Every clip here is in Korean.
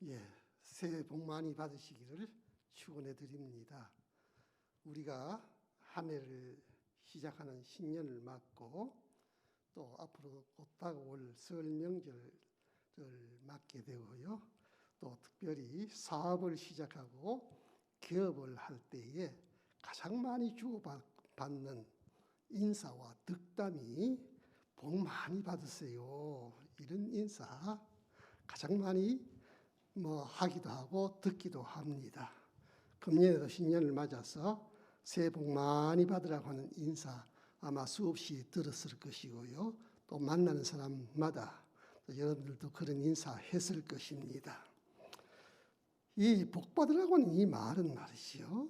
예, 새해 복 많이 받으시기를 축원해 드립니다. 우리가 한 해를 시작하는 신년을 맞고 또 앞으로 곧 다가올 설 명절을 맞게 되고요. 또 특별히 사업을 시작하고 기업을 할 때에 가장 많이 주고받는 인사와 덕담이 복 많이 받으세요. 이런 인사 가장 많이 하기도 하고 듣기도 합니다. 금년에도 신년을 맞아서 새해 복 많이 받으라고 하는 인사 아마 수없이 들었을 것이고요. 또 만나는 사람마다 여러분들도 그런 인사 했을 것입니다. 이 복 받으라고 하는 이 말은 말이죠.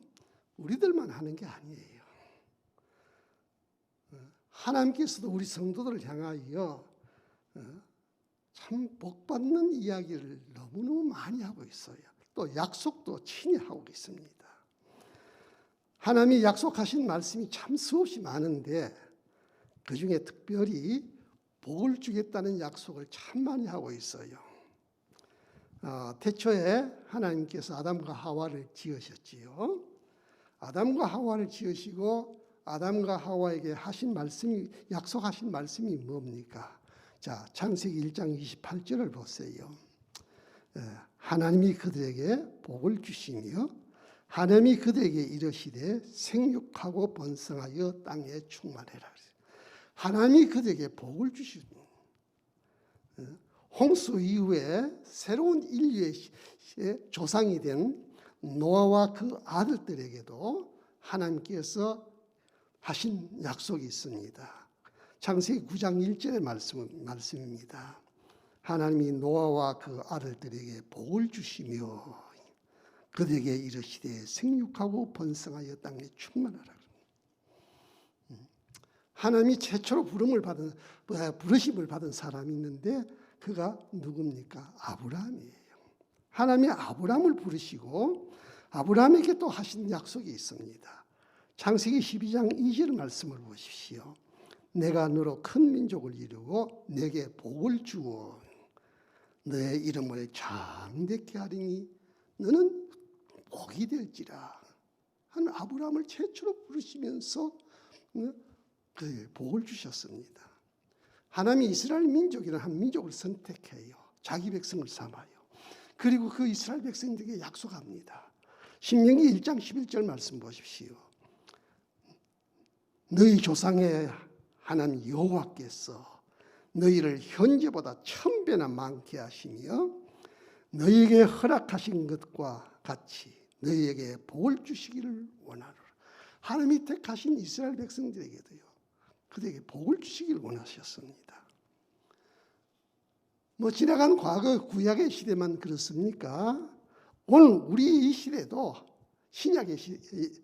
우리들만 하는 게 아니에요. 하나님께서도 우리 성도들을 향하여 참 복받는 이야기를 너무너무 많이 하고 있어요. 또 약속도 친히 하고 있습니다. 하나님이 약속하신 말씀이 참 수없이 많은데 그중에 특별히 복을 주겠다는 약속을 참 많이 하고 있어요. 태초에 하나님께서 아담과 하와를 지으셨지요. 아담과 하와를 지으시고 아담과 하와에게 하신 말씀이, 약속하신 말씀이 뭡니까? 자, 창세기 1장 28절을 보세요. 하나님이 그들에게 복을 주시며 하나님이 그들에게 이르시되 생육하고 번성하여 땅에 충만해라. 하나님이 그들에게 복을 주시는 홍수 이후에 새로운 인류의 조상이 된 노아와 그 아들들에게도 하나님께서 하신 약속이 있습니다. 창세기 9장 1절의 말씀입니다. 하나님이 노아와 그 아들들에게 복을 주시며 그들에게 이르시되 생육하고 번성하여 땅에 충만하라. 하나님이 최초로 부르심을 받은 사람이 있는데 그가 누굽니까? 아브라함이에요. 하나님이 아브라함을 부르시고 아브라함에게 또 하신 약속이 있습니다. 창세기 12장 2절 말씀을 보십시오. 내가 너로 큰 민족을 이루고 내게 복을 주어 너의 이름을 장대케 하리니 너는 복이 될지라 하는 아브라함을 최초로 부르시면서 그 복을 주셨습니다. 하나님이 이스라엘 민족이라는 한 민족을 선택해요. 자기 백성을 삼아요. 그리고 그 이스라엘 백성들에게 약속합니다. 신명기 1장 11절 말씀 보십시오. 너희 조상의 하나님 여호와께서 너희를 현재보다 1000배나 많게 하시며 너희에게 허락하신 것과 같이 너희에게 복을 주시기를 원하노라. 하나님이 택하신 이스라엘 백성들에게도요. 그들에게 복을 주시기를 원하셨습니다. 지나간 과거 구약의 시대만 그렇습니까? 오늘 우리 이 시대도 신약의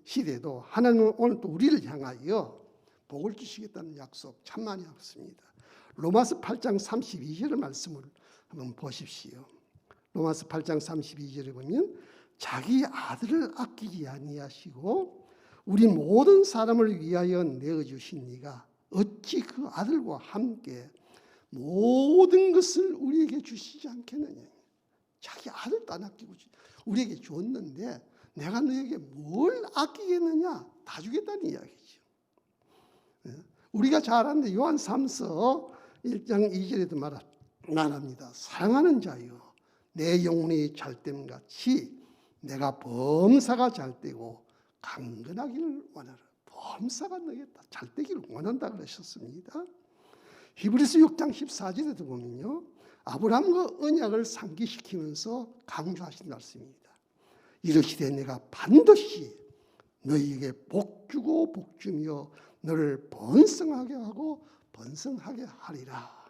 시대도 하나님은 오늘 또 우리를 향하여 복을 주시겠다는 약속 참 많이 하셨습니다. 로마서 8장 32절의 말씀을 한번 보십시오. 로마서 8장 32절에 보면 자기 아들을 아끼지 아니하시고 우리 모든 사람을 위하여 내어주신 이가 어찌 그 아들과 함께 모든 것을 우리에게 주시지 않겠느냐. 자기 아들도 안 아끼고 우리에게 줬는데 내가 너에게 뭘 아끼겠느냐. 다 주겠다는 이야기죠. 우리가 잘 아는데 요한 3서 1장 2절에도 말합니다. 사랑하는 자여 내 영혼이 잘됨 같이 내가 범사가 잘되고 강건하기를 원하라. 범사가 너에게 잘되기를 원한다 그러셨습니다. 히브리서 6장 14절에도 보면요. 아브라함과 언약을 상기시키면서 강조하신 말씀입니다. 이르시되 내가 반드시 너희에게 복주고 복주며 너를 번성하게 하고 번성하게 하리라.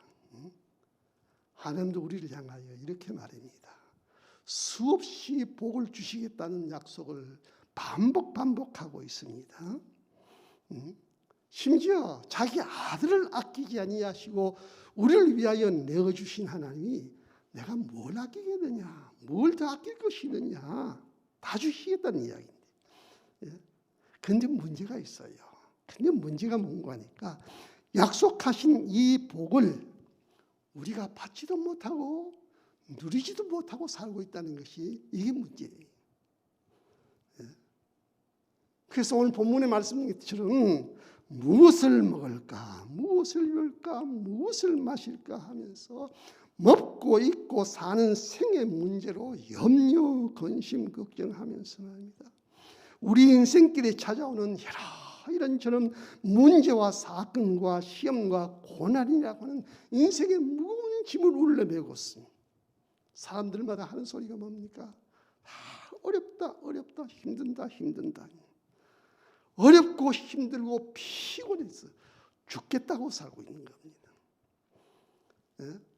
하나님도 우리를 향하여 이렇게 말합니다. 수없이 복을 주시겠다는 약속을 반복하고 있습니다. 심지어 자기 아들을 아끼지 아니하시고 우리를 위하여 내어주신 하나님이 내가 뭘 아끼겠느냐, 뭘 더 아낄 것이 있느냐 다 주시겠다는 이야기인데 그런데 문제가 있어요. 근데 문제가 뭔가 하니까 약속하신 이 복을 우리가 받지도 못하고 누리지도 못하고 살고 있다는 것이 이게 문제예요. 그래서 오늘 본문의 말씀처럼 무엇을 먹을까, 무엇을 입을까, 무엇을 마실까 하면서 먹고 입고 사는 생의 문제로 염려, 근심, 걱정하면서 말입니다. 우리 인생길에 찾아오는 여러 이런저런 문제와 사건과 시험과 고난이라고 하는 인생의 무거운 짐을 울려매고 있습니다. 사람들마다 하는 소리가 뭡니까? 어렵다, 어렵다, 힘든다, 힘든다. 어렵고 힘들고 피곤해서 죽겠다고 살고 있는 겁니다.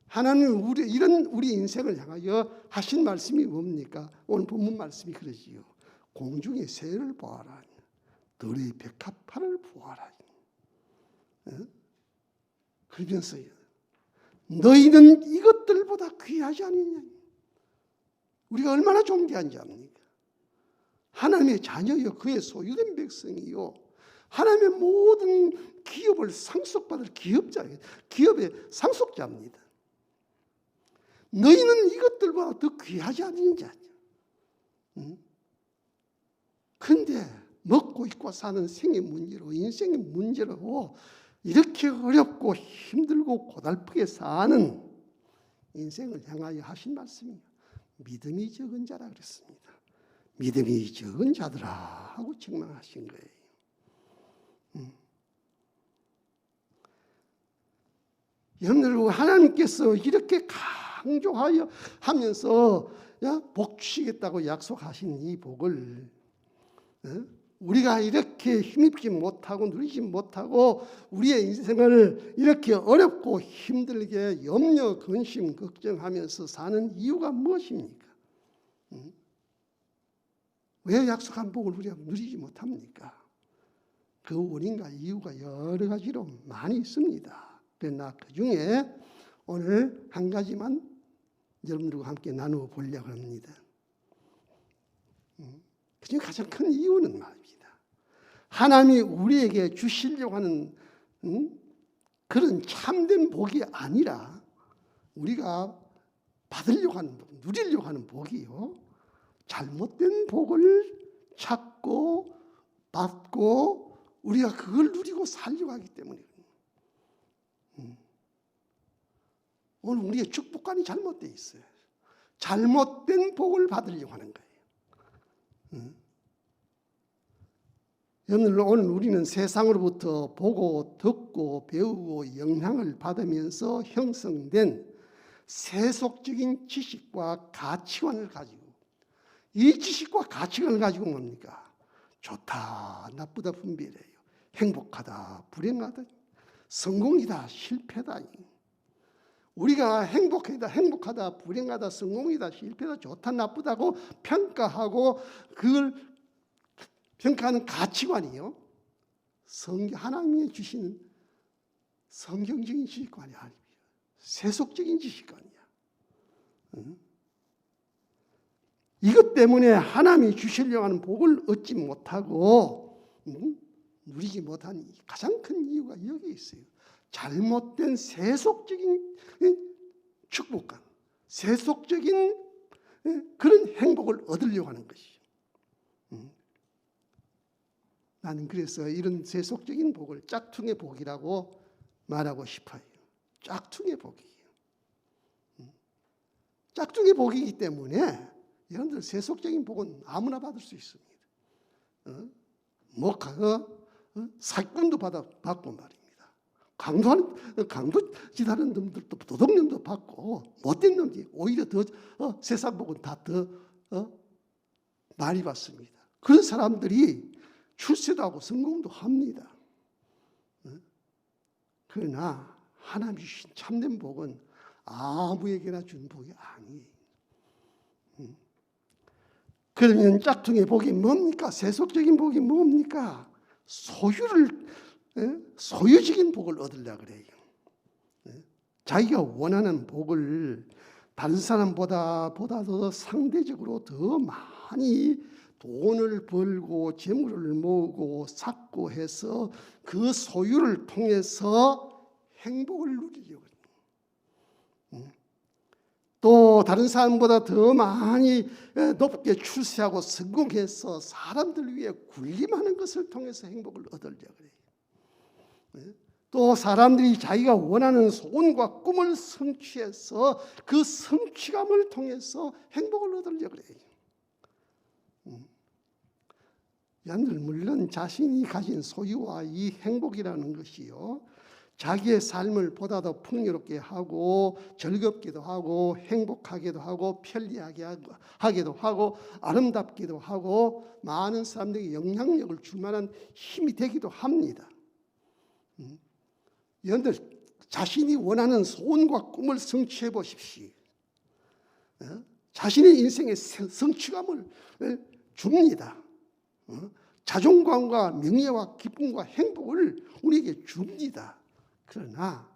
하나님은 우리 인생을 향하여 하신 말씀이 뭡니까? 오늘 본문 말씀이 그러지요. 공중의 새를 보아라. 들의 백합화를 보아라. 그러면서요. 너희는 이것들보다 귀하지 않느냐. 우리가 얼마나 존귀한지 압니까? 하나님의 자녀여 그의 소유된 백성이요. 하나님의 모든 기업을 상속받을 기업의 상속자입니다. 너희는 이것들보다 더 귀하지 않느냐. 그런데 먹고 입고 사는 생의 문제로 인생의 문제로 이렇게 어렵고 힘들고 고달프게 사는 인생을 향하여 하신 말씀이에요. 믿음이 적은 자라 그랬습니다. 믿음이 적은 자들아 하고 책망하신 거예요. 여러분들 하나님께서 이렇게 강조하여 하면서 복 주시겠다고 약속하신 이 복을 우리가 이렇게 힘입지 못하고 누리지 못하고 우리의 인생을 이렇게 어렵고 힘들게 염려, 근심, 걱정하면서 사는 이유가 무엇입니까? 왜 약속한 복을 우리가 누리지 못합니까? 그 원인과 이유가 여러 가지로 많이 있습니다. 그러나 그 중에 오늘 한 가지만 여러분들과 함께 나누어 보려고 합니다. 그 중에 가장 큰 이유는 말입니다. 하나님이 우리에게 주시려고 하는 그런 참된 복이 아니라 우리가 받으려고 하는 복, 누리려고 하는 복이요. 잘못된 복을 찾고 받고 우리가 그걸 누리고 살려고 하기 때문에 오늘 우리의 축복관이 잘못되어 있어요. 잘못된 복을 받으려고 하는 거예요. 오늘 우리는 세상으로부터 보고 듣고 배우고 영향을 받으면서 형성된 세속적인 지식과 가치관을 가지고 이 지식과 가치관을 가지고 뭡니까? 좋다, 나쁘다 분별해요. 행복하다, 불행하다, 성공이다, 실패다. 우리가 행복하다, 불행하다, 성공이다, 실패다, 좋다, 나쁘다고 평가하고 그걸 평가하는 가치관이요. 하나님이 주시는 성경적인 지식관이 아닙니다. 세속적인 지식관이야. 이것 때문에 하나님이 주시려고 하는 복을 얻지 못하고 누리지 못한 가장 큰 이유가 여기 있어요. 잘못된 세속적인 축복감, 세속적인 그런 행복을 얻으려고 하는 것이죠. 나는 그래서 이런 세속적인 복을 짝퉁의 복이라고 말하고 싶어요. 짝퉁의 복이에요. 짝퉁의 복이기 때문에 여러분들 세속적인 복은 아무나 받을 수 있습니다. 사기꾼도 받고 말입니다. 강도짓하는 놈들도 도둑놈도 받고 못된 놈들이 오히려 더 세상 복은 다 더 많이 받습니다. 그런 사람들이 출세도 하고 성공도 합니다. 그러나 하나님이 주신 참된 복은 아무에게나 준 복이 아니에요. 그러면 짝퉁의 복이 뭡니까? 세속적인 복이 뭡니까? 소유적인 복을 얻으려고 그래요. 자기가 원하는 복을 다른 사람보다도 상대적으로 더 많이 돈을 벌고 재물을 모으고 삭고 해서 그 소유를 통해서 행복을 누리려고 해요. 또 또 다른 사람보다 더 많이 높게 출세하고 성공해서 사람들 위해 군림하는 것을 통해서 행복을 얻으려고 그래요. 또 사람들이 자기가 원하는 소원과 꿈을 성취해서 그 성취감을 통해서 행복을 얻으려고 그래요. 여러분들 물론 자신이 가진 소유와 이 행복이라는 것이요, 자기의 삶을 보다 더 풍요롭게 하고 즐겁기도 하고 행복하게도 하고 편리하게 하기도 하고 아름답기도 하고 많은 사람들에게 영향력을 줄 만한 힘이 되기도 합니다. 여러분들 자신이 원하는 소원과 꿈을 성취해 보십시오. 자신의 인생의 성취감을 줍니다. 자존감과 명예와 기쁨과 행복을 우리에게 줍니다. 그러나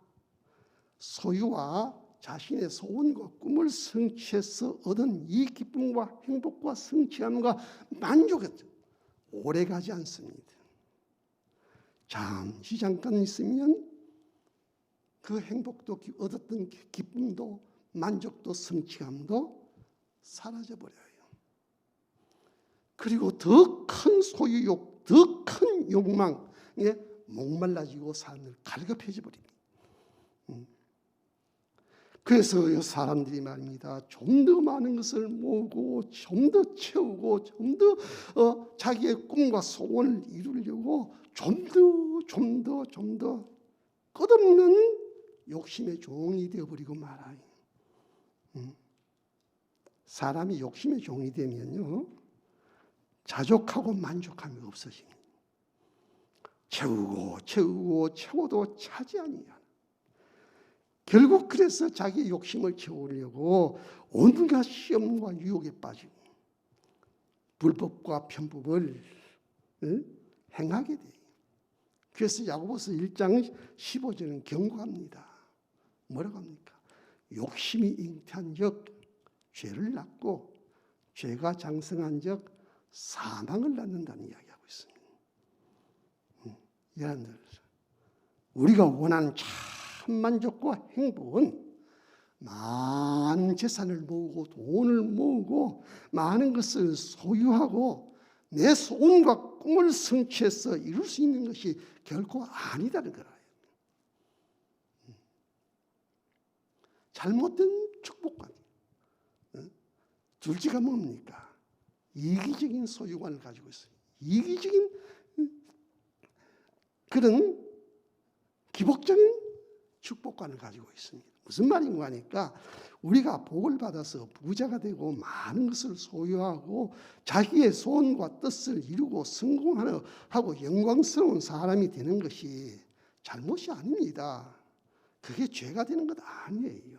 소유와 자신의 소원과 꿈을 성취해서 얻은 이 기쁨과 행복과 성취감과 만족은 오래가지 않습니다. 잠깐 있으면 그 행복도 얻었던 기쁨도 만족도 성취감도 사라져버려요. 그리고 더 큰 소유욕, 더 큰 욕망에 목말라지고 삶을 갈급해져 버립니다. 그래서 사람들이 말입니다. 좀 더 많은 것을 모으고 좀 더 채우고 좀 더 자기의 꿈과 소원을 이루려고 좀 더 끝없는 욕심의 종이 되어버리고 말아요. 사람이 욕심의 종이 되면요, 자족하고 만족함이 없어집니다. 채워도 차지 아니하는. 결국 그래서 자기의 욕심을 채우려고 온갖 시험과 유혹에 빠지고 불법과 편법을 행하게 돼요. 그래서 야고보서 1장 15절은 경고합니다. 뭐라고 합니까? 욕심이 잉태한 적 죄를 낳고 죄가 장성한 적 사망을 낳는다는 이야기하고 있습니다. 여러분들, 우리가 원하는 참 만족과 행복은 많은 재산을 모으고 돈을 모으고 많은 것을 소유하고 내 소원과 꿈을 성취해서 이룰 수 있는 것이 결코 아니다는 거예요. 잘못된 축복관. 둘째가 뭡니까? 이기적인 소유관을 가지고 있어요. 이기적인 그런 기복적인 축복관을 가지고 있습니다. 무슨 말인가 하니까 우리가 복을 받아서 부자가 되고 많은 것을 소유하고 자기의 소원과 뜻을 이루고 성공하고 영광스러운 사람이 되는 것이 잘못이 아닙니다. 그게 죄가 되는 것 아니에요.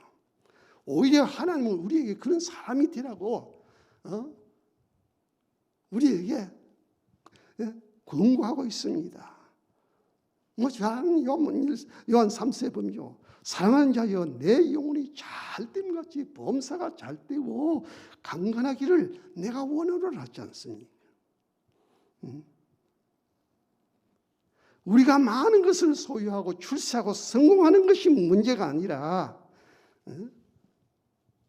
오히려 하나님은 우리에게 그런 사람이 되라고 우리에게 권고하고 있습니다. 잘하는 요한 3세에 보면요, 사랑하는 자여 내 영혼이 잘됨 같이 범사가 잘되고 강건하기를 내가 원하노라 하지 않습니까? 우리가 많은 것을 소유하고 출세하고 성공하는 것이 문제가 아니라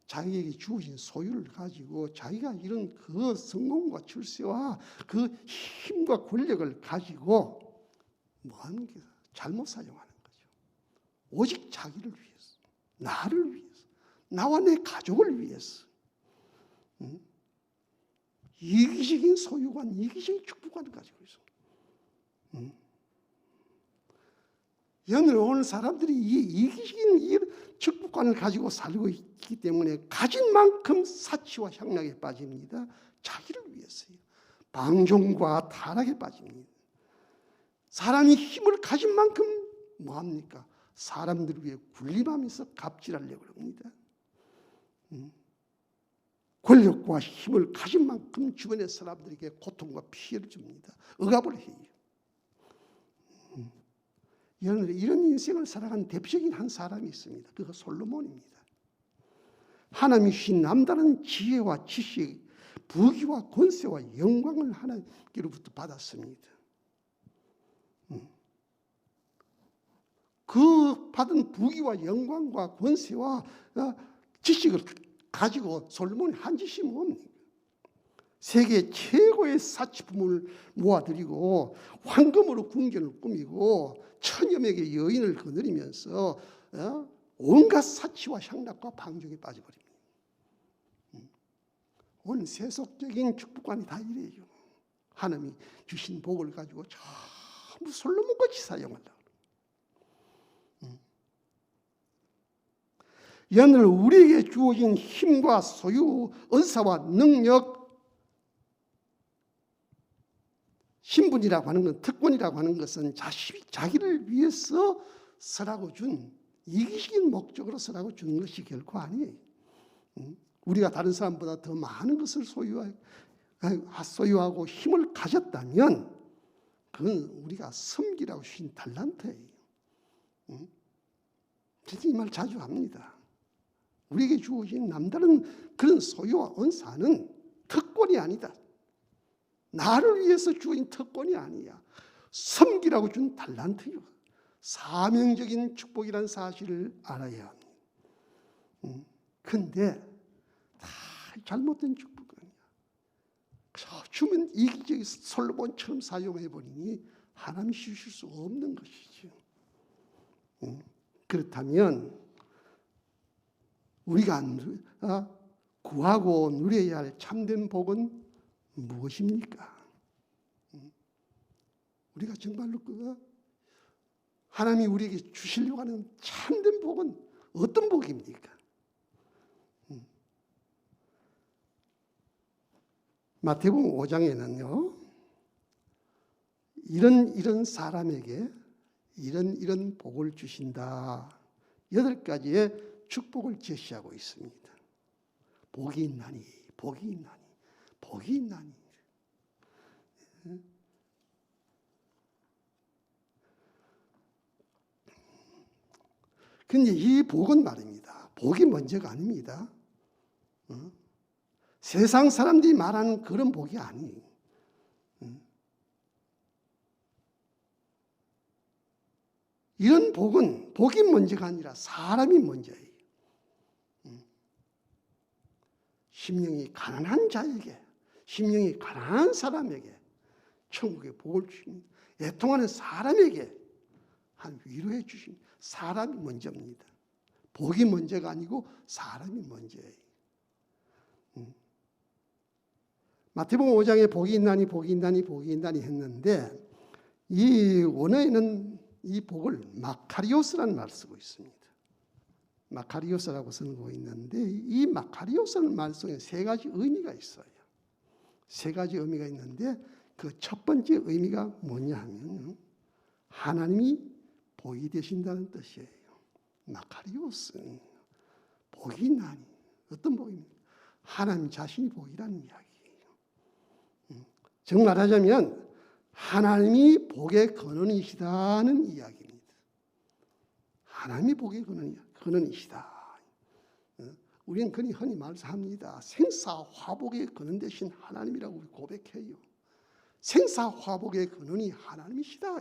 자기에게 주어진 소유를 가지고 자기가 이런 그 성공과 출세와 그 힘과 권력을 가지고 뭐하는 게 잘못 사용하는 거죠. 오직 자기를 위해서, 나를 위해서, 나와 내 가족을 위해서 이기적인 소유관, 이기적인 축복관을 가지고 있습니다. 오늘 사람들이 이 이기적인 축복관을 가지고 살고 있기 때문에 가진 만큼 사치와 향락에 빠집니다. 자기를 위해서요. 방종과 타락에 빠집니다. 사람이 힘을 가진 만큼 뭐합니까? 사람들 위해 군림하면서 갑질하려고 합니다. 권력과 힘을 가진 만큼 주변의 사람들에게 고통과 피해를 줍니다. 억압을 해요. 이런 인생을 살아간 대표적인 한 사람이 있습니다. 그가 솔로몬입니다. 하나님이 주신 남다른 지혜와 지식, 부귀와 권세와 영광을 하나님께로부터 받았습니다. 그 받은 부귀와 영광과 권세와 지식을 가지고 솔로몬이 한 짓이 뭡니까? 세계 최고의 사치품을 모아들이고 황금으로 궁전을 꾸미고 천여 명의 여인을 거느리면서 온갖 사치와 향락과 방종에 빠져버립니다. 오늘 세속적인 축복관이 다 이래요. 하나님이 주신 복을 가지고 전부 솔로몬같이 사용하려고. 여러분들, 우리에게 주어진 힘과 소유, 은사와 능력, 신분이라고 하는 건, 특권이라고 하는 것은 자기를 위해서 서라고 준, 이기적인 목적으로 서라고 주는 것이 결코 아니에요. 우리가 다른 사람보다 더 많은 것을 소유하고 힘을 가졌다면 그건 우리가 섬기라고 주신 달란트예요. 진짜 이 말 자주 합니다. 우리에게 주어진 남다른 그런 소유와 은사는 특권이 아니다. 나를 위해서 주어진 특권이 아니야. 섬기라고 준 달란트요. 사명적인 축복이라는 사실을 알아야 합니다. 그런데 다 잘못된 축복이야. 주면 이기적인 솔로몬처럼 사용해버리니 하나님이 주실 수 없는 것이죠. 그렇다면 우리가 구하고 누려야 할 참된 복은 무엇입니까? 우리가 정말로 하나님이 우리에게 주시려고 하는 참된 복은 어떤 복입니까? 마태복음 5장에는요, 이런 사람에게 이런 복을 주신다. 8가지의 축복을 제시하고 있습니다. 복이 있나니, 복이 있나니, 복이 있나니. 근데 이 복은 말입니다. 복이 먼저가 아닙니다. 세상 사람들이 말하는 그런 복이 아니에요. 이런 복이 먼저가 아니라 사람이 먼저예요. 심령이 가난한 자에게, 심령이 가난한 사람에게 천국의 복을 주십니다. 애통하는 사람에게 한 위로해 주십니다. 사람이 먼저입니다. 복이 먼저가 아니고 사람이 먼저예요. 마태복음 5장에 복이 있나니 복이 있나니 복이 있나니 했는데 이 원어에는 이 복을 마카리오스라는 말을 쓰고 있습니다. 마카리오스라고 쓰고 있는데 이 마카리오스라는 말 속에 3가지 의미가 있어요. 3가지 의미가 있는데 그 첫 번째 의미가 뭐냐 하면 하나님이 복이 되신다는 뜻이에요. 마카리오스, 복이 있나니. 어떤 복입니까? 하나님 자신이 복이라는 이야기예요. 정말하자면 하나님이 복의 근원이시다는 이야기입니다. 하나님이 복의 근원이시다. 우리는 흔히 말합니다. 생사화복의 근원 되신 하나님이라고 우리 고백해요. 생사화복의 근원이 하나님이시다.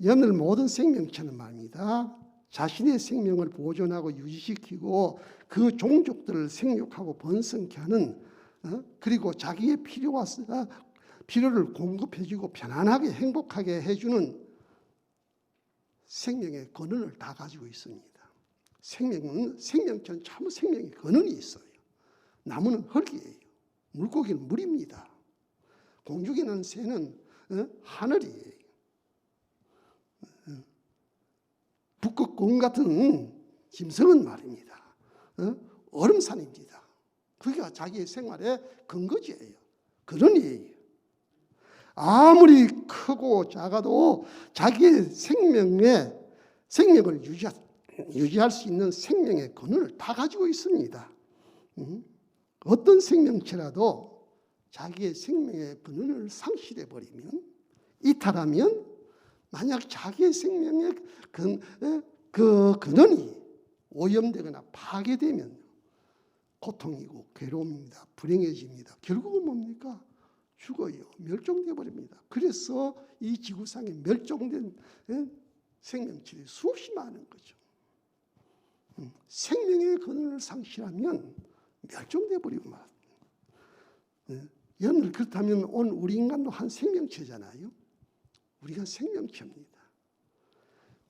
여러분들 모든 생명체는 말입니다. 자신의 생명을 보존하고 유지시키고 그 종족들을 생육하고 번성케 하는 그리고 자기의 필요를 공급해주고 편안하게 행복하게 해주는 생명의 근원을 다 가지고 있습니다. 생명체는 참 생명의 근원이 있어요. 나무는 흙이에요. 물고기는 물입니다. 공중에 나는 새는 하늘이에요. 북극곰 같은 짐승은 말입니다. 얼음산입니다. 그게 자기의 생활의 근거지예요. 근원이에요. 아무리 크고 작아도 자기의 생명을 유지할 수 있는 생명의 근원을 다 가지고 있습니다. 어떤 생명체라도 자기의 생명의 근원을 상실해버리면, 이탈하면, 만약 자기의 생명의 그 근원이 오염되거나 파괴되면 고통이고 괴로움입니다. 불행해집니다. 결국은 뭡니까? 죽어요. 멸종돼 버립니다. 그래서 이 지구상에 멸종된 생명체들이 수없이 많은 거죠. 생명의 근원을 상실하면 멸종돼 버리고 말합니다. 여러분, 그렇다면 오늘 우리 인간도 한 생명체잖아요. 우리가 생명체입니다.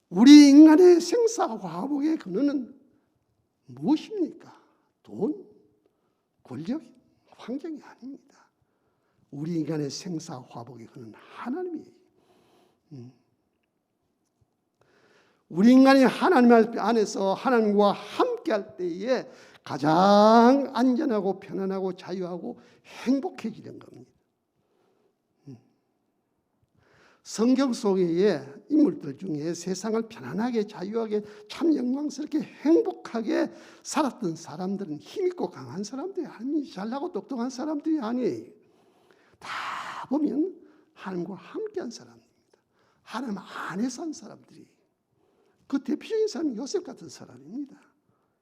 우리 인간의 생사화복의 근원은 무엇입니까? 돈, 권력, 환경이 아닙니다. 우리 인간의 생사화복의 근원은 하나님이에요. 우리 인간이 하나님 안에서 하나님과 함께할 때에 가장 안전하고 편안하고 자유하고 행복해지는 겁니다. 성경 속의 인물들 중에 세상을 편안하게 자유하게 참 영광스럽게 행복하게 살았던 사람들은 힘있고 강한 사람들이 아니에요. 잘나고 똑똑한 사람들이 아니에요. 다 보면 하나님과 함께한 사람입니다. 하나님 안에서 산 사람들이. 그 대표적인 사람이 요셉 같은 사람입니다.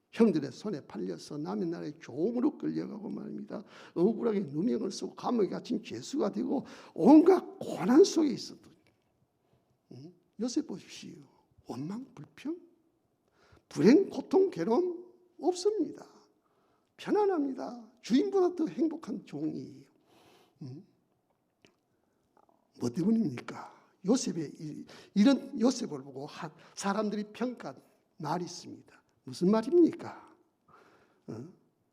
형들의 손에 팔려서 남의 나라의 종으로 끌려가고 말입니다. 억울하게 누명을 쓰고 감옥에 갇힌 죄수가 되고 온갖 고난 속에 있었던 요셉 보십시오. 원망, 불평, 불행, 고통, 괴로움 없습니다. 편안합니다. 주인보다 더 행복한 종이에요. 뭐 때문입니까? 요셉의 이런 요셉을 보고 사람들이 평가한 말이 있습니다. 무슨 말입니까?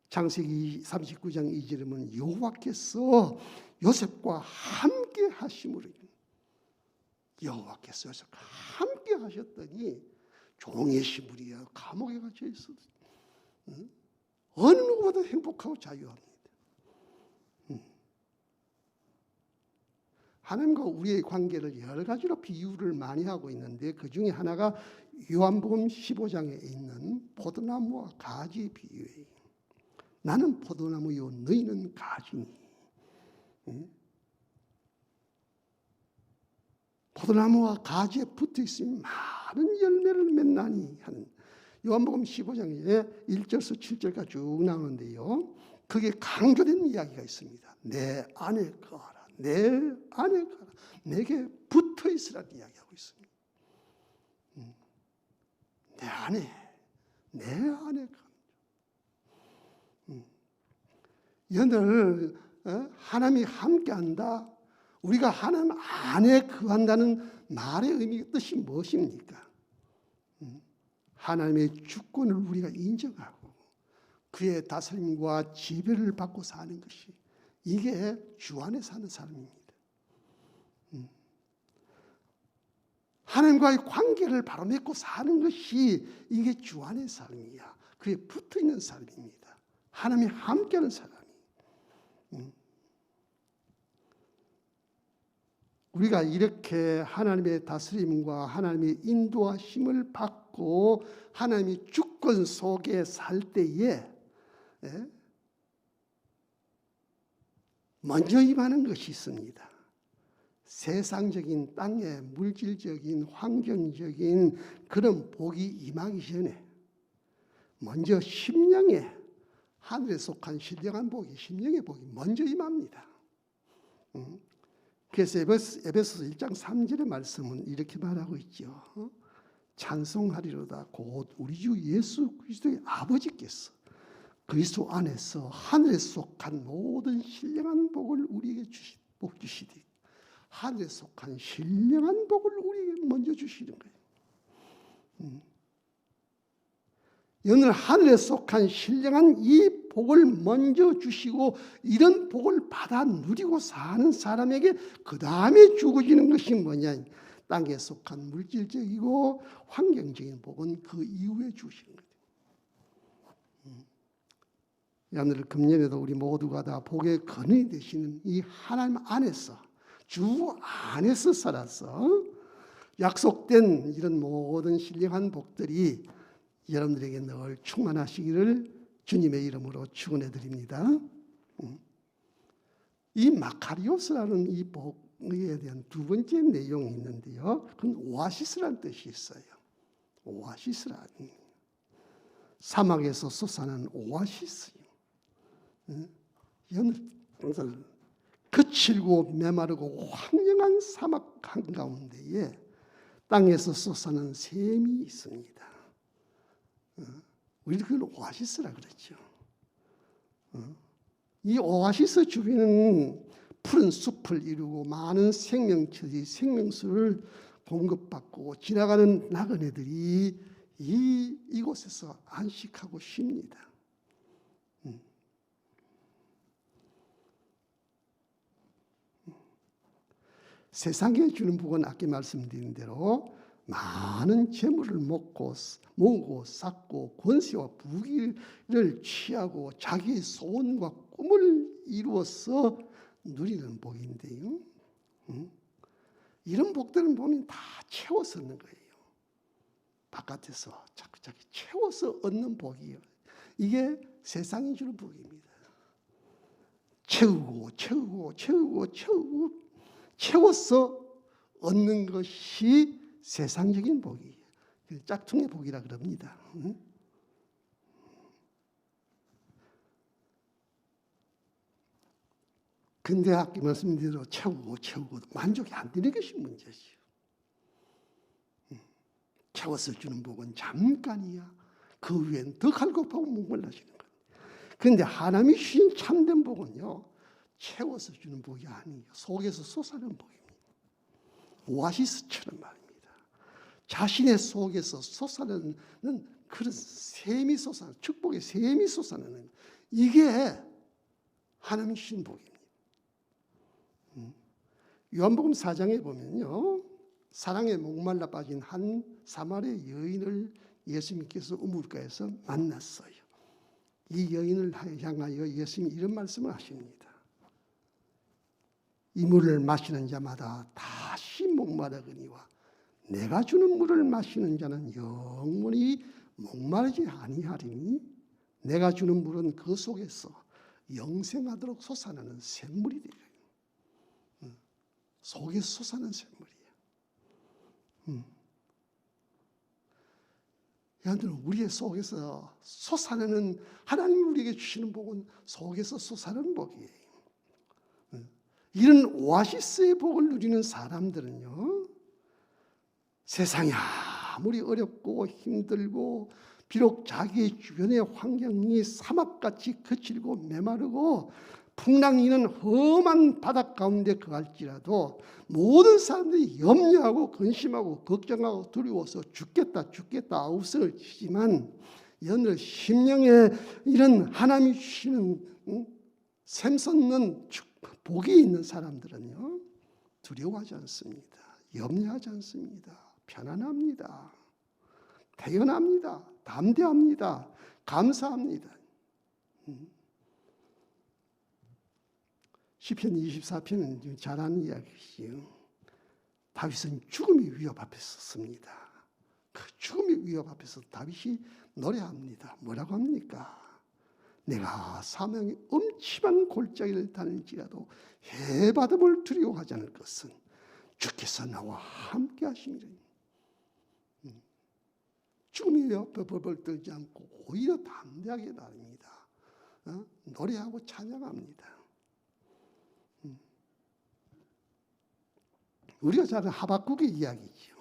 창세기 39장 2절에 보면 여호와께서 요셉과 함께 하심으로 여호와께서 요셉과 함께 하셨더니 종의 시무리여 감옥에 갇혀 있어도 어느 누구보다 행복하고 자유합니다. 하나님과 우리의 관계를 여러 가지로 비유를 많이 하고 있는데 그 중에 하나가 요한복음 15장에 있는 포도나무와 가지의 비유예요. 나는 포도나무요 너희는 가지니. 포도나무와 가지에 붙어 있으면 많은 열매를 맺나니 하는 요한복음 15장에 1절에서 7절까지 쭉 나오는데요. 그게 강조된 이야기가 있습니다. 내 안에 거하라. 내 안에 거하라. 내게 붙어 있으라는 이야기하고 있습니다. 내 안에 거하라. 여러분들 하나님이 함께한다. 우리가 하나님 안에 거한다는 말의 의미, 뜻이 무엇입니까? 하나님의 주권을 우리가 인정하고 그의 다스림과 지배를 받고 사는 것이 이게 주 안에 사는 사람입니다. 하나님과의 관계를 바로 맺고 사는 것이 이게 주 안의 삶이야. 그에 붙어있는 삶입니다. 하나님이 함께하는 사람이. 우리가 이렇게 하나님의 다스림과 하나님의 인도하심을 받고 하나님의 주권 속에 살 때에 먼저 임하는 것이 있습니다. 세상적인 땅의 물질적인 환경적인 그런 복이 임하기 전에 먼저 심령에 하늘에 속한 신령한 복이 심령의 복이 먼저 임합니다. 그래서 에베소서 1장 3절의 말씀은 이렇게 말하고 있죠. 찬송하리로다 곧 우리 주 예수 그리스도의 아버지께서 그리스도 안에서 하늘에 속한 모든 신령한 복을 우리에게 복 주시되 하늘에 속한 신령한 복을 우리에게 먼저 주시는 거예요. 오늘 하늘에 속한 신령한 이 복을 먼저 주시고 이런 복을 받아 누리고 사는 사람에게 그 다음에 주어지는 것이 뭐냐? 땅에 속한 물질적이고 환경적인 복은 그 이후에 주시는 거예요. 오늘 금년에도 우리 모두가 다 복의 근원이 되시는 이 하나님 안에서 주 안에서 살아서 약속된 이런 모든 신령한 복들이 여러분들에게 늘 충만하시기를 주님의 이름으로 축원해 드립니다. 이 마카리오스라는 이 복에 대한 두 번째 내용이 있는데요. 그건 오아시스라는 뜻이 있어요. 오아시스라는 사막에서 솟아난 오아시스요. 거칠고 메마르고 황량한 사막 한가운데에 땅에서 솟아난 샘이 있습니다. 우리 그걸 오아시스라 그랬죠. 이 오아시스 주변은 푸른 숲을 이루고 많은 생명체들이 생명수를 공급받고 지나가는 나그네들이 이곳에서 안식하고 쉽니다. 세상에 주는 복은 아까 말씀드린 대로 많은 재물을 모으고 쌓고 권세와 부귀를 취하고 자기의 소원과 꿈을 이루어서 누리는 복인데요. 이런 복들은 보면 다 채워서 얻는 거예요. 바깥에서 자꾸 채워서 얻는 복이에요. 이게 세상이 주는 복입니다. 채워서 얻는 것이 세상적인 복이에요. 짝퉁의 복이라 그럽니다. 근데 아까 말씀드린 대로 채우고 만족이 안 되는 것이 문제지요. 채워서 주는 복은 잠깐이야. 그 위엔 더 갈급하고 목말라지는 거예요. 그런데 하나님이 주신 참된 복은요, 채워서 주는 복이 아니에요. 속에서 솟아나는 복입니다. 오아시스처럼 말입니다. 자신의 속에서 솟아나는 그런 샘이 솟아나는, 축복의 샘이 솟아나는, 이게 하나님이 주신 복입니다. 요한복음 4장에 보면요, 사랑에 목말라 빠진 한 사마리아 여인을 예수님께서 우물가에서 만났어요. 이 여인을 향하여 예수님이 이런 말씀을 하십니다. 이 물을 마시는 자마다 다시 목마르거니와 내가 주는 물을 마시는 자는 영원히 목마르지 아니하리니 내가 주는 물은 그 속에서 영생하도록 솟아나는 샘물이 되리라. 속에서 솟아나는 샘물이에요. 여러분, 우리의 속에서 솟아나는, 하나님이 우리에게 주시는 복은 속에서 솟아나는 복이에요. 이런 오아시스의 복을 누리는 사람들은요, 세상이 아무리 어렵고 힘들고 비록 자기 주변의 환경이 사막같이 거칠고 메마르고 풍랑이는 험한 바닷 가운데 거할지라도 모든 사람들이 염려하고 근심하고 걱정하고 두려워서 죽겠다 아우성을 치지만 여러분들 심령에 이런 하나님이 주시는 샘솟는 복이 있는 사람들은요, 두려워하지 않습니다. 염려하지 않습니다. 편안합니다. 태연합니다. 담대합니다. 감사합니다. 시편 24편은 잘 아는 이야기지요. 다윗은 죽음의 위협 앞에 섰습니다. 그 죽음의 위협 앞에서 다윗이 노래합니다. 뭐라고 합니까? 내가 사망의 엄침한 골짜기를 다닐지라도 해바람을 두려워하지 않을 것은 주께서 나와 함께 하심이라. 죽음의 옆에 벌벌 떨지 않고 오히려 담대하게 나릅니다. 노래하고 찬양합니다. 우리가 잘 아는 하박국의 이야기죠.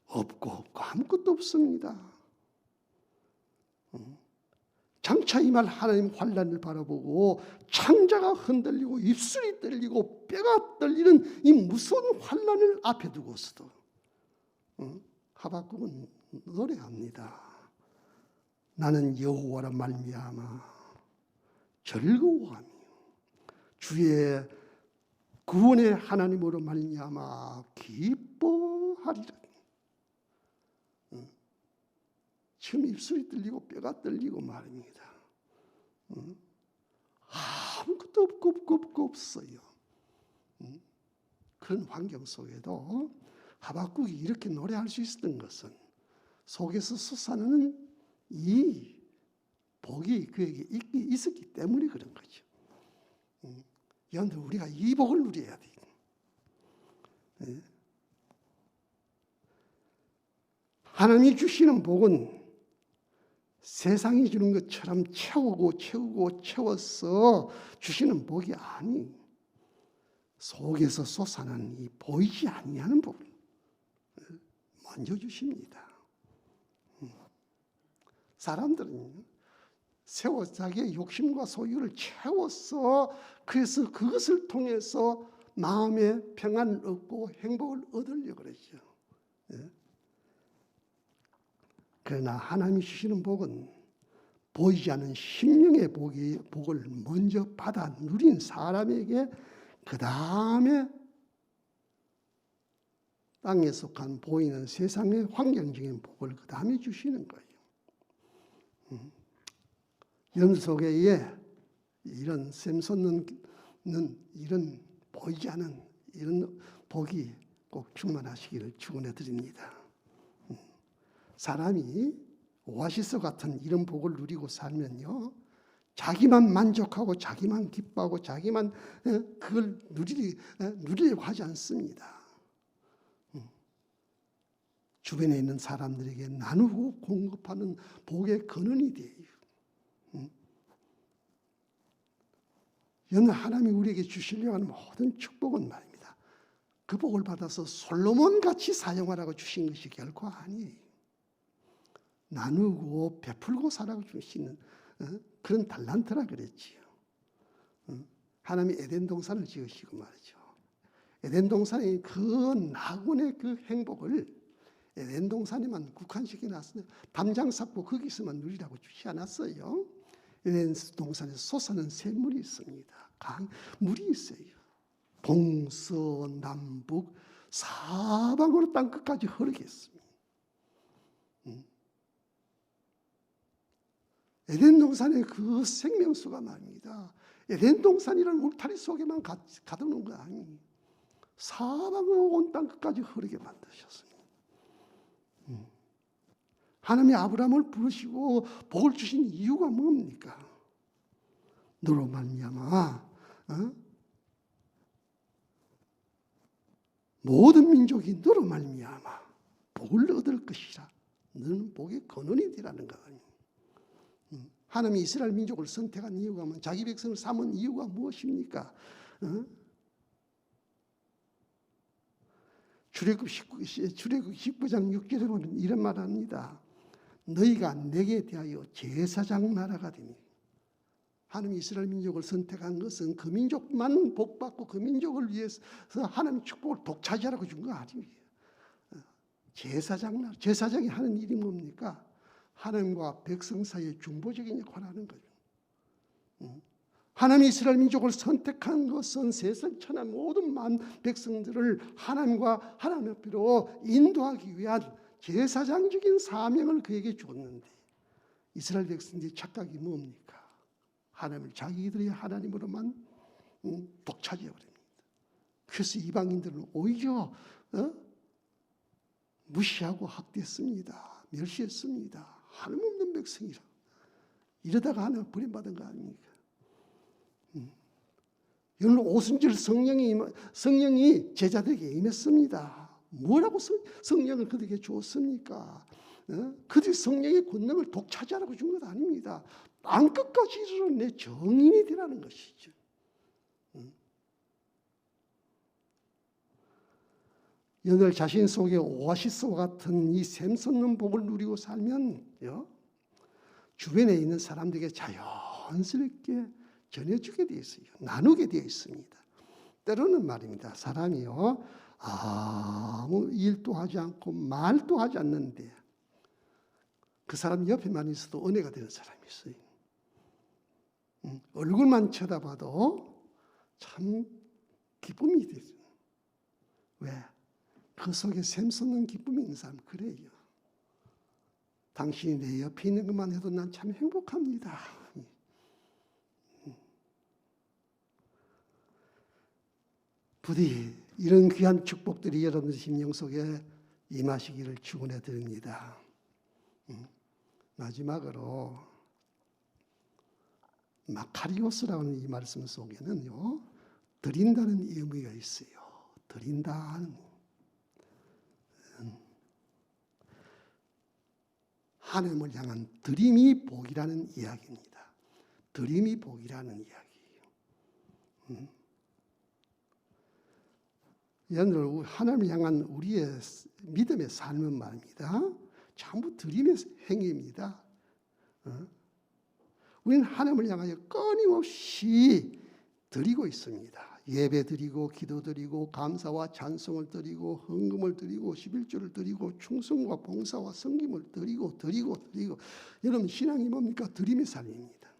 없고 아무것도 없습니다. 장차 임할 하나님 환난을 바라보고 창자가 흔들리고 입술이 떨리고 뼈가 떨리는 이 무서운 환난을 앞에 두고서도 하박국은 노래합니다. 나는 여호와라 말미암아 즐거워하며 주의 구원의 하나님으로 말미암아 기뻐하리라. 지금 입술이 떨리고 뼈가 떨리고 말입니다. 아무것도 없고 없어요. 그런 환경 속에도 하박국이 이렇게 노래할 수 있었던 것은 속에서 솟아나는 이 복이 그에게 있었기 때문에 그런 거죠. 여러분들, 우리가 이 복을 누려야 돼요. 하나님이 주시는 복은 세상이 주는 것처럼 채워서 주시는 복이 아니, 속에서 솟아나는 이 보이지 아니하는 복을 먼저 주십니다. 사람들은 자기의 욕심과 소유를 채워서 그래서 그것을 통해서 마음의 평안을 얻고 행복을 얻으려고 그러죠. 그러나 하나님이 주시는 복은 보이지 않는 심령의 복을 먼저 받아 누린 사람에게 그 다음에 땅에 속한 보이는 세상의 환경적인 복을 그 다음에 주시는 거예요. 연속에 이런 샘솟는 이런 보이지 않은 이런 복이 꼭 충만하시기를 축원해 드립니다. 사람이 오아시스 같은 이런 복을 누리고 살면요, 자기만 만족하고 자기만 기뻐하고 자기만 그걸 누리려고 하지 않습니다. 주변에 있는 사람들에게 나누고 공급하는 복의 근원이 돼요. 여느 하나님이 우리에게 주시려고 하는 모든 축복은 말입니다, 그 복을 받아서 솔로몬같이 사용하라고 주신 것이 결코 아니에요. 나누고 베풀고 살아고 주시는 그런 달란트라 그랬지요. 하나님이 에덴 동산을 지으시고 말이죠. 에덴 동산의 그 낙원의 그 행복을 에덴 동산에만 국한시켜 놨어요. 담장 쌓고 거기서만 누리라고 주지 않았어요. 에덴 동산에 솟아는 샘물이 있습니다. 물이 있어요. 동서남북 사방으로 땅 끝까지 흐르게 했습니다. 에덴 동산의 그 생명수가 말입니다, 에덴 동산이라는 울타리 속에만 가두는 거 아니에요. 사방으로 온 땅 끝까지 흐르게 만드셨습니다. 하나님이 아브라함을 부르시고 복을 주신 이유가 뭡니까? 너로 말미암아 모든 민족이 너로 말미암아 복을 얻을 것이라. 너는 복의 근원이 되라는 거 아니에요. 하나님이 이스라엘 민족을 선택한 이유가 뭐, 자기 백성을 삼은 이유가 무엇입니까? 출애굽 19장 6절에 보면 이런 말을 합니다. 너희가 내게 대하여 제사장 나라가 되니. 하나님이 이스라엘 민족을 선택한 것은 그 민족만 복받고 그 민족을 위해서 하나님의 축복을 독차지하라고 준 거 아니에요. 제사장 나라, 제사장이 하는 일이 뭡니까? 하나님과 백성 사이의 중보적인 역할을 하는 거죠. 하나님이 이스라엘 민족을 선택한 것은 세상 천하 모든 백성들을 하나님과 하나님 앞으로 인도하기 위한 제사장적인 사명을 그에게 줬는데, 이스라엘 백성들의 착각이 뭡니까? 하나님을 자기들의 하나님으로만 독차지해 버립니다. 그래서 이방인들은 오히려 무시하고 학대했습니다. 멸시했습니다. 하나님 없는 백성이라. 이러다가 하나 버림받은 거 아닙니까? 여러분, 오순절 성령이 제자들에게 임했습니다. 뭐라고 성령을 그들에게 주었습니까? 그들이 성령의 권능을 독차지하라고 준 것 아닙니다. 땅끝까지 이르러 내 정인이 되라는 것이죠. 여러분, 자신 속에 오아시스와 같은 이 샘솟는 복을 누리고 살면요, 주변에 있는 사람들에게 자연스럽게 전해주게 되어 있어요. 나누게 되어 있습니다. 때로는 말입니다, 사람이요, 아무 일도 하지 않고 말도 하지 않는데 그 사람 옆에만 있어도 은혜가 되는 사람이 있어요. 얼굴만 쳐다봐도 참 기쁨이 되죠. 왜? 그 속에 샘솟는 기쁨이 있는 사람 그래요. 당신이 내 옆에 있는 것만 해도 난 참 행복합니다. 부디 이런 귀한 축복들이 여러분의 심령 속에 임하시기를 축원해 드립니다. 마지막으로 마카리오스라는 이 말씀 속에는요, 드린다는 의미가 있어요. 드린다는 하나님을 향한 드림이 복이라는 이야기입니다. 드림이 복이라는 이야기예요. 여러분, 하나님을 향한 우리의 믿음의 삶은 말입니다, 전부 드림의 행위입니다. 우리는 하나님을 향하여 끊임없이 드리고 있습니다. 예배 드리고 기도 드리고 감사와 찬송을 드리고 헌금을 드리고 11조를 드리고 충성과 봉사와 섬김을 드리고. 여러분 신앙이 뭡니까? 드림의 삶입니다.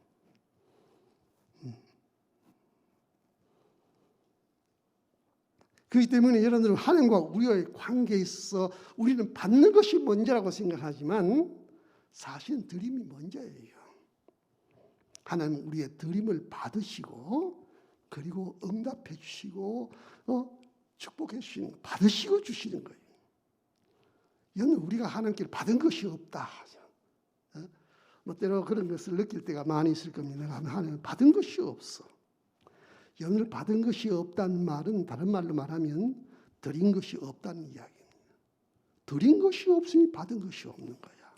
그렇기 때문에 여러분들 하나님과 우리의 관계에 있어 우리는 받는 것이 먼저라고 생각하지만 사실은 드림이 먼저예요. 하나님 우리의 드림을 받으시고 그리고 응답해 주시고 축복해 주시는, 받으시고 주시는 거예요. 여는 우리가 하나님께 받은 것이 없다. 뭐 때로 그런 것을 느낄 때가 많이 있을 겁니다. 내가 하나님 받은 것이 없어. 여는 받은 것이 없다는 말은 다른 말로 말하면 드린 것이 없다는 이야기입니다. 드린 것이 없으니 받은 것이 없는 거야.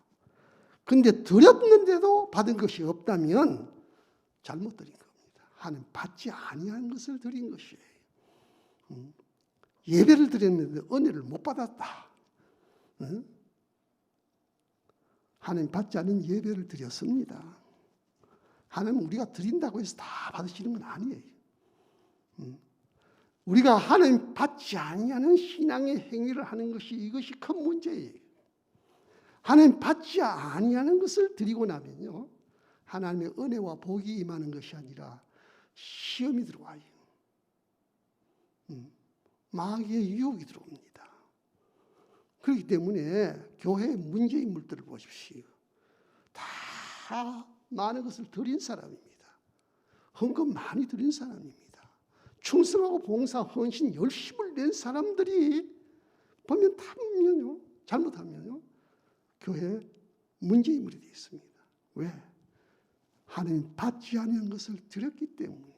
근데 드렸는데도 받은 것이 없다면 잘못 드린 겁니다. 하나님 받지 아니한 것을 드린 것이에요. 예배를 드렸는데 은혜를 못 받았다. 하나님 받지 않은 예배를 드렸습니다. 하나님 우리가 드린다고 해서 다 받으시는 건 아니에요. 우리가 하나님 받지 아니하는 신앙의 행위를 하는 것이 이것이 큰 문제예요. 하나님 받지 아니하는 것을 드리고 나면요, 하나님의 은혜와 복이 임하는 것이 아니라 시험이 들어와요. 마귀의 유혹이 들어옵니다. 그렇기 때문에 교회의 문제 인물들을 보십시오. 다 많은 것을 드린 사람입니다. 헌금 많이 드린 사람입니다. 충성하고 봉사, 헌신, 열심을 낸 사람들이 보면 타면요, 잘못하면요, 교회 문제 인물이 되어 있습니다. 왜? 하나님 받지 않은 것을 드렸기 때문에.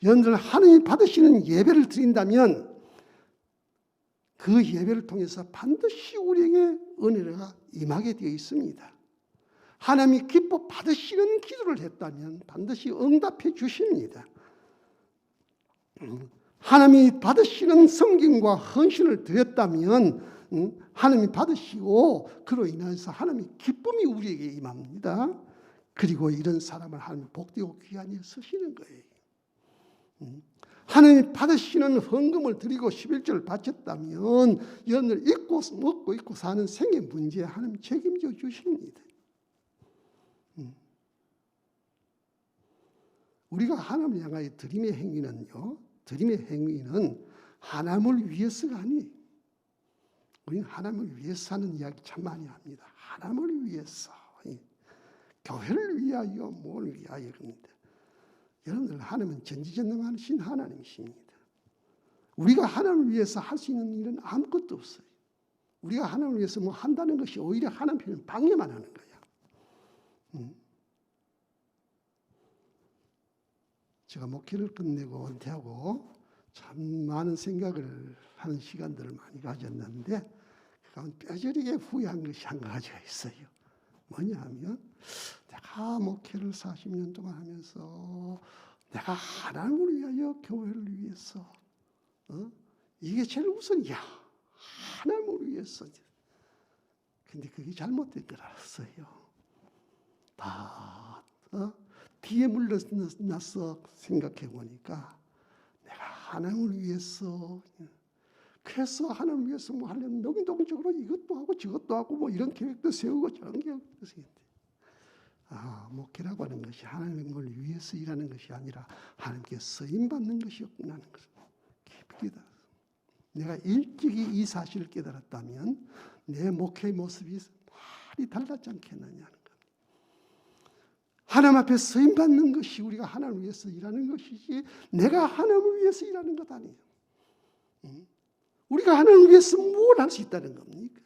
여러분들 하나님 받으시는 예배를 드린다면 그 예배를 통해서 반드시 우리에게 은혜가 임하게 되어 있습니다. 하나님이 기뻐 받으시는 기도를 했다면 반드시 응답해 주십니다. 하나님이 받으시는 섬김과 헌신을 드렸다면 하나님이 받으시고 그로 인해서 하나님의 기쁨이 우리에게 임합니다. 그리고 이런 사람을 하나님 복되고 귀한 일 쓰시는 거예요. 하나님이 받으시는 헌금을 드리고 11조를 바쳤다면 여러분들 입고 먹고 입고 사는 생의 문제에 하나님 책임져 주십니다. 우리가 하나님을 향하여 드림의 행위는요, 드림의 행위는 하나님을 위해서가 아니에요. 우리는 하나님을 위해서 하는 이야기 참 많이 합니다. 하나님을 위해서, 교회를 위하여, 뭘 위하여 그럽니다. 여러분들 하나님은 전지전능하신 하나님이십니다. 우리가 하나님을 위해서 할 수 있는 일은 아무것도 없어요. 우리가 하나님을 위해서 뭐 한다는 것이 오히려 하나님을 방해만 하는 거야. 제가 목회를 끝내고 은퇴하고 참 많은 생각을 하는 시간들을 많이 가졌는데 그 가운데 뼈저리게 후회한 것이 한 가지가 있어요. 뭐냐 하면 내가 목회를 40년 동안 하면서 내가 하나님을 위하여 교회를 위해서 이게 제일 우선이야. 하나님을 위해서. 근데 그게 잘못된 걸 알았어요. 다 뒤에 물러나서 생각해 보니까 내가 하나님을 위해서, 그래서 하나님을 위해서 뭐 하려면 능동적으로 이것도 하고 저것도 하고 뭐 이런 계획도 세우고 저런 계획도 세우는데, 목회라고 하는 것이 하나님을 위해서 일하는 것이 아니라 하나님께 쓰임받는 것이었구나 하는 것을 깊이 깨달았어요. 내가 일찍이 이 사실을 깨달았다면 내 목회의 모습이 많이 달랐지 않겠느냐 하는 것. 하나님 앞에 쓰임받는 것이 우리가 하나님을 위해서 일하는 것이지 내가 하나님을 위해서 일하는 것 아니에요. 우리가 하나님을 위해서 뭘 할 수 있다는 겁니까?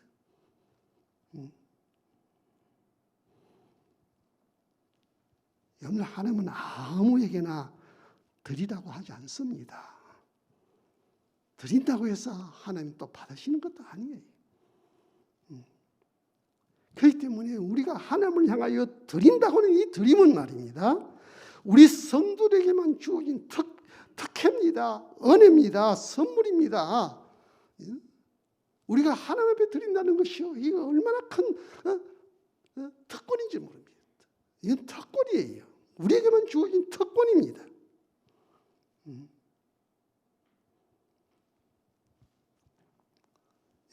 여러분, 하나님은 아무에게나 드리라고 하지 않습니다. 드린다고 해서 하나님 또 받으시는 것도 아니에요. 그렇기 때문에 우리가 하나님을 향하여 드린다고 하는 이 드림은 말입니다, 우리 성도들에게만 주어진 특혜입니다. 은혜입니다. 선물입니다. 우리가 하나님 앞에 드린다는 것이요, 이거 얼마나 큰 특권인지 모릅니다. 이건 특권이에요. 우리에게만 주어진 특권입니다.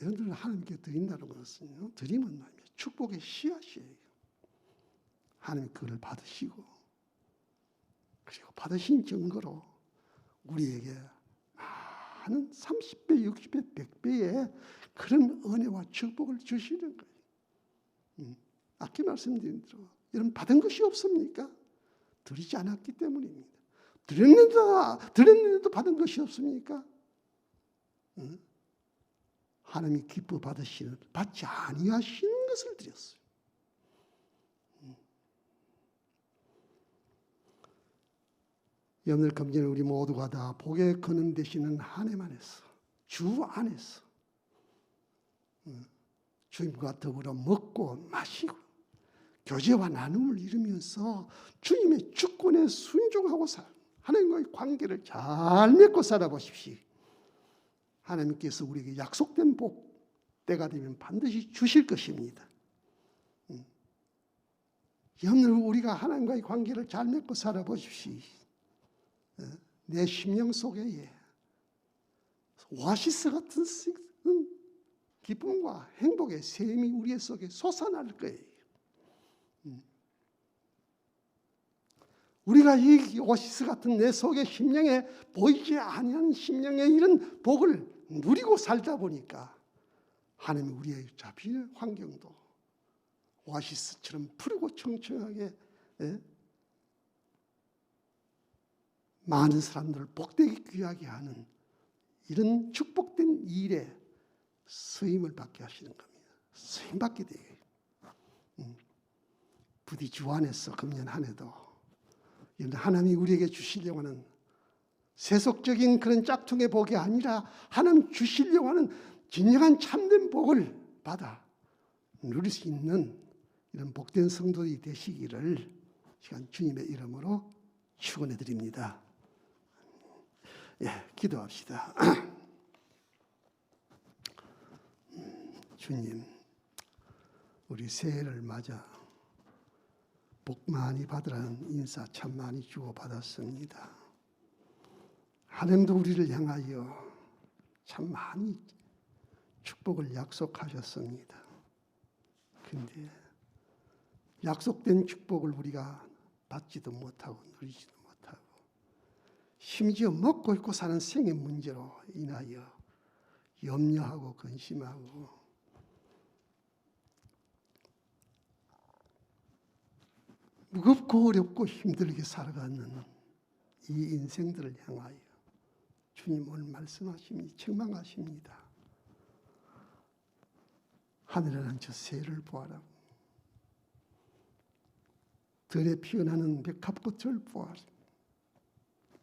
여러분들 하나님께 드린다는 것은 드림은 말이에요. 축복의 씨앗이에요. 하나님 그걸 받으시고, 그리고 받으신 증거로 우리에게 많은 30배, 60배, 100배의 그런 은혜와 축복을 주시는 거예요. 아까 말씀드린 대로 여러분 받은 것이 없습니까? 드리지 않았기 때문입니다. 드렸는데도 받은 것이 없습니까? 하나님이 기뻐 받으시는, 받지 아니하시는 것을 드렸어요. 여러분들 금전에 우리 모두가 다 복에 거는 되시는 한 해만 했어. 주 안에서 주님과 더불어 먹고 마시고 교제와 나눔을 이루면서 주님의 주권에 순종하고 하나님과의 관계를 잘 맺고 살아보십시오. 하나님께서 우리에게 약속된 복, 때가 되면 반드시 주실 것입니다. 여러분들 우리가 하나님과의 관계를 잘 맺고 살아보십시오. 내 심령 속에 오아시스 같은 기쁨과 행복의 샘이 우리 속에 솟아날 거예요. 우리가 이 오아시스 같은 내 속의 심령에 보이지 아니하는 심령의 이런 복을 누리고 살다 보니까 하나님이 우리의 자비의 환경도 오아시스처럼 푸르고 청청하게 많은 사람들을 복되게 귀하게 하는 이런 축복된 일에 쓰임을 받게 하시는 겁니다. 쓰임 받게 돼요. 부디 주 안에서 금년 한 해도 하나님이 우리에게 주시려고 하는 세속적인 그런 짝퉁의 복이 아니라 하나님 주시려고 하는 진정한 참된 복을 받아 누릴 수 있는 이런 복된 성도들이 되시기를 시간 주님의 이름으로 축원해 드립니다. 기도합시다. 주님, 우리 새해를 맞아 복 많이 받으라는 인사 참 많이 주고받았습니다. 하나님도 우리를 향하여 참 많이 축복을 약속하셨습니다. 그런데 약속된 축복을 우리가 받지도 못하고 누리지도 못하고 심지어 먹고 입고 사는 생의 문제로 인하여 염려하고 근심하고 무겁고 어렵고 힘들게 살아가는 이 인생들을 향하여 주님 오늘 말씀하십니다. 책망하십니다. 하늘에 난 저 새를 보아라. 들에 피어나는 백합꽃을 보아라.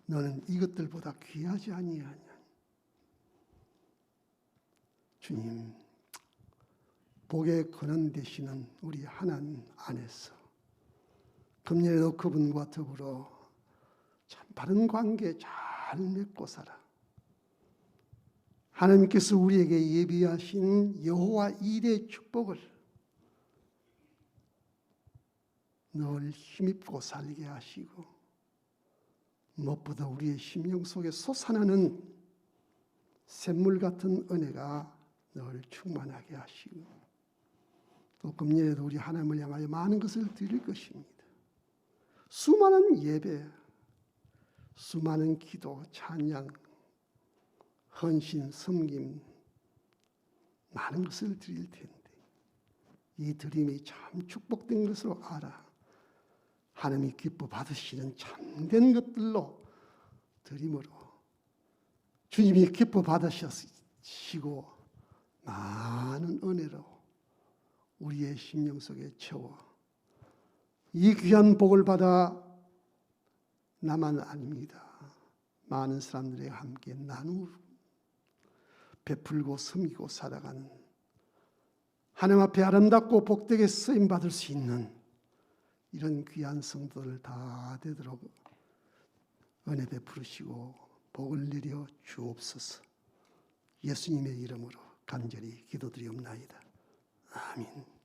너는 이것들보다 귀하지 아니하냐. 주님, 복의 근원 되시는 우리 하나님 안에서 금년에도 그분과 더불어 참 바른 관계 잘 맺고 살아. 하나님께서 우리에게 예비하신 여호와 일의 축복을 늘 힘입고 살게 하시고 무엇보다 우리의 심령 속에 솟아나는 샘물 같은 은혜가 늘 충만하게 하시고 또 금년에도 우리 하나님을 향하여 많은 것을 드릴 것입니다. 수많은 예배, 수많은 기도, 찬양, 헌신, 섬김 많은 것을 드릴 텐데 이 드림이 참 축복된 것으로 알아 하나님이 기뻐 받으시는 참된 것들로 드림으로 주님이 기뻐 받으시고 많은 은혜로 우리의 심령 속에 채워 이 귀한 복을 받아 나만 아닙니다. 많은 사람들이 함께 나누고 베풀고 섬기고 살아가는 하나님 앞에 아름답고 복되게 쓰임받을 수 있는 이런 귀한 성도들 다 되도록 은혜 베푸시고 복을 내려 주옵소서. 예수님의 이름으로 간절히 기도드리옵나이다. 아멘.